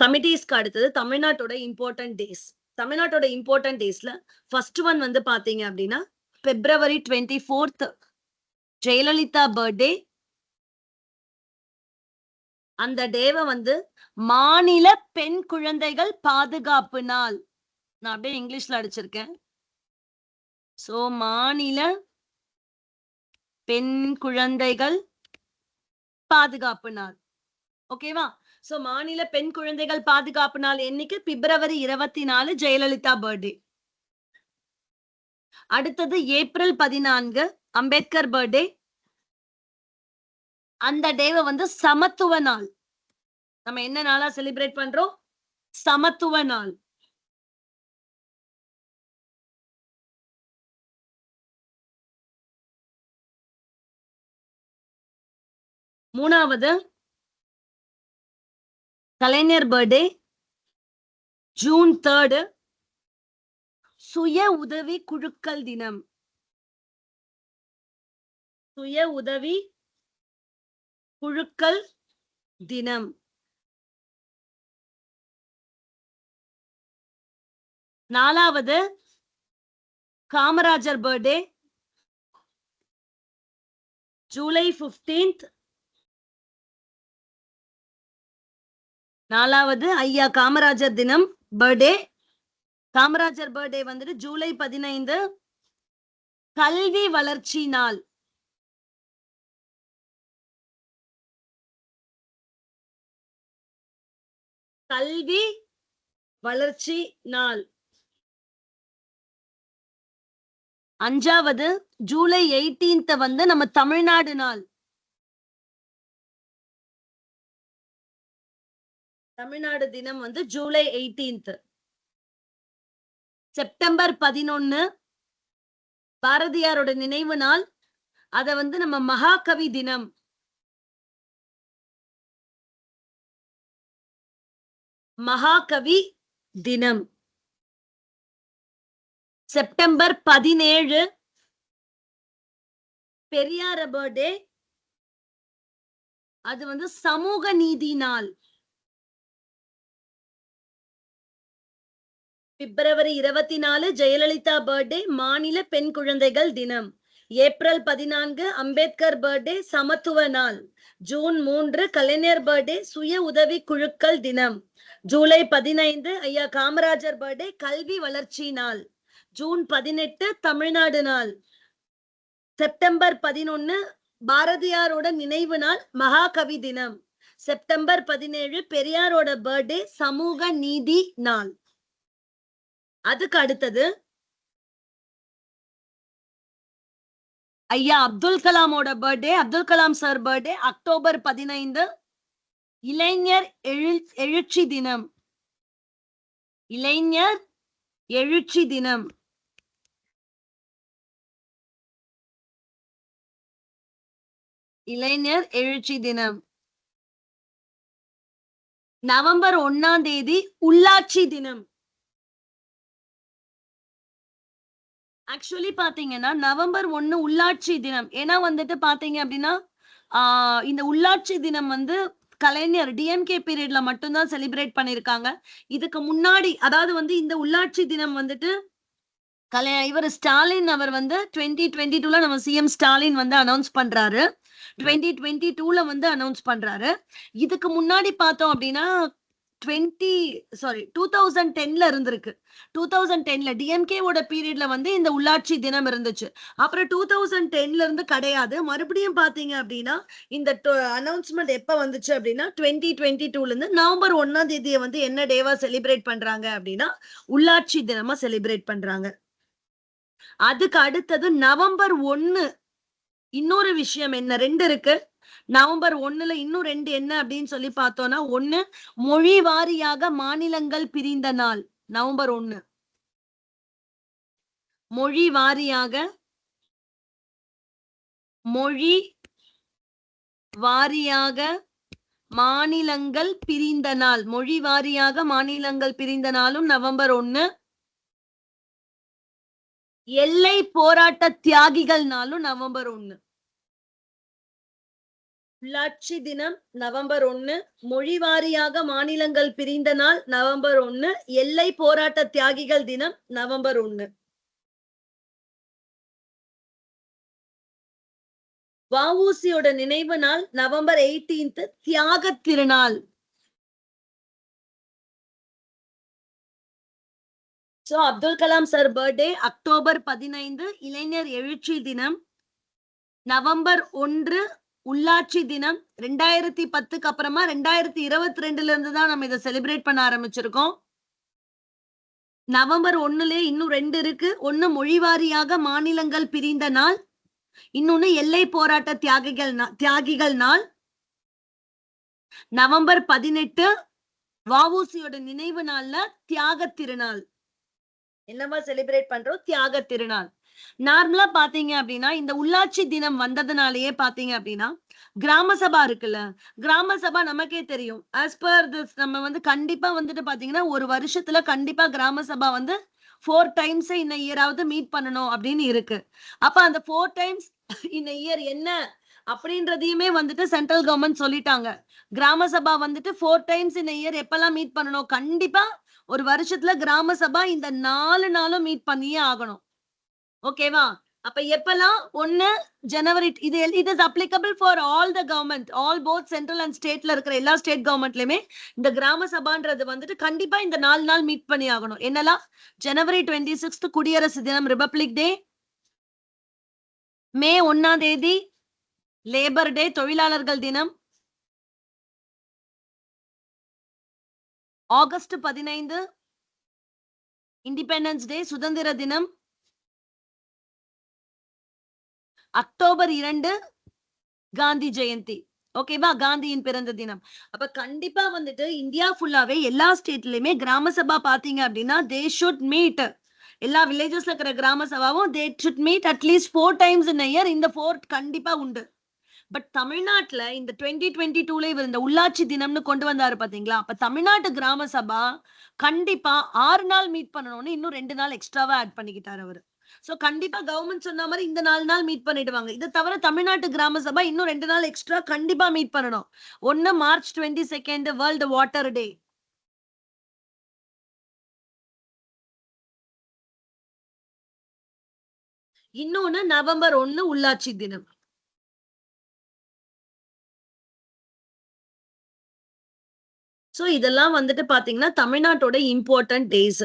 கமிட்டிஸ்க்கு அடுத்தது தமிழ்நாட்டோட important days. தமிழ்நாட்டோட இம்பார்ட்டன்ட் டேஸ்ல ஃபர்ஸ்ட் ஒன் வந்து பாத்தீங்க அப்படின்னா February 24th ஜெயலலிதா பர்த்டே. அந்த டேவை வந்து மாநில பெண் குழந்தைகள் பாதுகாப்பு நாள். நான் அப்படியே இங்கிலீஷ்ல அடிச்சிருக்கேன். சோ மாநில பெண் குழந்தைகள் பாதுகாப்பு நாள். ஓகேவா? சோ மாநில பெண் குழந்தைகள் பாதுகாப்பு நாள் என்னைக்கு? February 24 Jayalalithaa birthday. அடுத்தது April 14 அம்பேத்கர் பர்த்டே. அந்த டேவை வந்து சமத்துவ நாள். நம்ம என்ன நாளா செலிப்ரேட் பண்றோம்? சமத்துவ நாள். மூணாவது கலைஞர் பர்த்டே June 3 சுய உதவி குழுக்கள் தினம். சுய உதவி குழுக்கள் தினம். நாலாவது காமராஜர் பர்த்டே July 15th. நாலாவது ஐயா காமராஜர் தினம் பர்த்டே. காமராஜர் பர்த்டே வந்துட்டு July 15 கல்வி வளர்ச்சி நாள். கல்வி வளர்ச்சி நாள். அஞ்சாவது July 18th வந்து நம்ம தமிழ்நாடு நாள். தமிழ்நாடு தினம் வந்து July 18th. September 11 பாரதியாரோட நினைவு நாள். அத வந்து நம்ம மகாகவி தினம். மகாகவி தினம். September 17 பெரியார பர்த்டே. அது வந்து சமூக நீதி நாள். February 24 ஜெயலலிதா பர்த்டே மாநில பெண் குழந்தைகள் தினம். April 14 அம்பேத்கர் பர்த்டே சமத்துவ நாள். June 3 கலைஞர் பர்த்டே சுய உதவி குழுக்கள் தினம். July 15 ஐயா காமராஜர் பர்த்டே கல்வி வளர்ச்சி நாள். June 18 தமிழ்நாடு நாள். September 11 பாரதியாரோட நினைவு நாள் மகாகவி தினம். September 17 பெரியாரோட பர்த்டே சமூக நீதி நாள். அதுக்கு அடுத்தது ஐயா அப்துல் கலாமோட birthday. Abdul Kalam sir birthday October 15 இளைஞர் எழுச்சி தினம். இளைஞர் எழுச்சி தினம். இளைஞர் எழுச்சி தினம். November 1 உள்ளாட்சி தினம். ஆக்சுவலி பாத்தீங்கன்னா November 1 உள்ளாட்சி தினம். ஏன்னா வந்துட்டு பாத்தீங்க அப்படின்னா இந்த உள்ளாட்சி தினம் வந்து கலைஞர் டிஎம்கே பீரியட்ல மட்டும்தான் செலிப்ரேட் பண்ணிருக்காங்க. இதுக்கு முன்னாடி அதாவது வந்து இந்த உள்ளாட்சி தினம் வந்துட்டு இவர் ஸ்டாலின் அவர் வந்து 2022ல நம்ம சிஎம் ஸ்டாலின் வந்து அனௌன்ஸ் பண்றாரு. 2022ல வந்து அனௌன்ஸ் பண்றாரு. இதுக்கு முன்னாடி பார்த்தோம் அப்படின்னா 2010ல இருந்திருக்கு. 2010ல டிஎம்கேவோட பீரியட்ல வந்து இந்த உள்ளாட்சி தினம் இருந்துச்சு. அப்புறம் 2010ல இருந்து கிடையாது. மறுபடியும் பாத்தீங்க அப்படின்னா இந்த அனௌன்ஸ்மெண்ட் எப்ப வந்துச்சு அப்படின்னா 2022ல இருந்து November 1 வந்து என்ன டேவா செலிப்ரேட் பண்றாங்க அப்படின்னா உள்ளாட்சி தினமா செலிப்ரேட் பண்றாங்க. அதுக்கு அடுத்தது November 1 இன்னொரு விஷயம் என்ன, 2 இருக்கு. November 1ல இன்னும் 2 என்ன அப்படின்னு சொல்லி பார்த்தோம்னா 1 மொழி வாரியாக மாநிலங்கள் பிரிந்த நாள். November 1 மொழி வாரியாக மாநிலங்கள் பிரிந்த நாள். மொழி வாரியாக மாநிலங்கள் பிரிந்த நாளும் November 1. எல்லை போராட்ட தியாகிகள் நாளும் November 1. உள்ளாட்சி தினம் நவம்பர் 1, மொழி வாரியாக மாநிலங்கள் பிரிந்த நாள் நவம்பர் 1, எல்லை போராட்ட தியாகிகள் தினம் நவம்பர் 1. வஉசியோட நினைவு நாள் நவம்பர் 18, தியாக திருநாள். So Abdul Kalam sir birthday October 15, இளைஞர் எழுச்சி தினம். நவம்பர் 1 உள்ளாட்சி தினம். 2010க்கு அப்புறமா 2022ல இருந்து தான் நம்ம இதை செலிப்ரேட் பண்ண ஆரம்பிச்சிருக்கோம். நவம்பர் 1லயே இன்னும் 2 இருக்கு. ஒன்னு மொழிவாரியாக மாநிலங்கள் பிரிந்த நாள், இன்னொன்னு எல்லை போராட்ட தியாகிகள் நாள். நவம்பர் 18 வஉசியோட நினைவு நாள்ல தியாக திருநாள். என்னவா செலிப்ரேட் பண்றோம்? தியாக திருநாள். நார்மலா பாத்தீங்க அப்படின்னா இந்த உள்ளாட்சி தினம் வந்ததுனாலயே பாத்தீங்க அப்படின்னா கிராம சபா இருக்குல்ல, கிராம சபா நமக்கே தெரியும். ஆஸ் பர் திஸ் நம்ம வந்து கண்டிப்பா வந்துட்டு பாத்தீங்கன்னா ஒரு வருஷத்துல கண்டிப்பா கிராம சபா வந்து 4 டைம்ஸ் இன் இயராவது மீட் பண்ணணும் அப்படின்னு இருக்கு. அப்ப அந்த 4 டைம்ஸ் இன் இயர் என்ன அப்படின்றதையுமே வந்துட்டு சென்ட்ரல் கவர்மெண்ட் சொல்லிட்டாங்க. கிராம சபா வந்துட்டு 4 டைம்ஸ் இன் இயர் எப்பெல்லாம் மீட் பண்ணணும், கண்டிப்பா ஒரு வருஷத்துல கிராம சபா இந்த 4 நாளும் மீட் பண்ணியே ஆகணும். ஓகேவா? அப்ப எப்பெல்லாம்? 1 ஜனவரி. இது it is applicable for all the government, all both central and ஸ்டேட்ல இருக்கிற எல்லா ஸ்டேட் கவர்மெண்ட்லயுமே இந்த கிராம சபான்றது வந்துட்டு கண்டிப்பா இந்த 4 நாள் மீட் பண்ணி ஆகணும். என்னலாம்? ஜனவரி 26 குடியரசு தினம், ரிபப்ளிக் டே. மே 1ஆம் தேதி லேபர் டே, தொழிலாளர்கள் தினம். ஆகஸ்ட் 15 இண்டிபெண்டன்ஸ் டே, சுதந்திர தினம். அக்டோபர் 2 காந்தி ஜெயந்தி. ஓகேவா? காந்தியின் பிறந்த தினம். அப்ப கண்டிப்பா வந்துட்டு இந்தியா ஃபுல்லாவே எல்லா ஸ்டேட்லயுமே கிராம சபா பாத்தீங்க அப்படின்னா தே ஷுட் மீட். எல்லா வில்லேஜஸ்ல இருக்கிற கிராம சபாவும் they should meet at least 4 times in year. இந்த 4 கண்டிப்பா உண்டு. பட் தமிழ்நாட்டுல இந்த 2022ல இவர் இந்த உள்ளாட்சி தினம்னு கொண்டு வந்தாரு பாத்தீங்களா? அப்ப தமிழ்நாட்டு கிராம சபா கண்டிப்பா 6 நாள் மீட் பண்ணணும்னு இன்னும் 2 நாள் எக்ஸ்ட்ராவா ஆட் பண்ணிக்கிட்டாரு அவரு. சோ கண்டிப்பா கவர்மெண்ட் சொன்ன மாதிரி இந்த 4 நாள் மீட் பண்ணிடுவாங்க. இது தவிர தமிழ்நாட்டு கிராம சபா இன்னும் 2 நாள் எக்ஸ்ட்ரா கண்டிப்பா மீட் பண்ணணும். 1 மார்ச் 22 வேர்ல்ட் வாட்டர் டே. இன்னொன்னு நவம்பர் 1 உள்ளாட்சி தினம். சோ இதெல்லாம் வந்துட்டு பாத்தீங்கன்னா தமிழ்நாட்டோட இம்பார்ட்டன்ட் டேஸ்.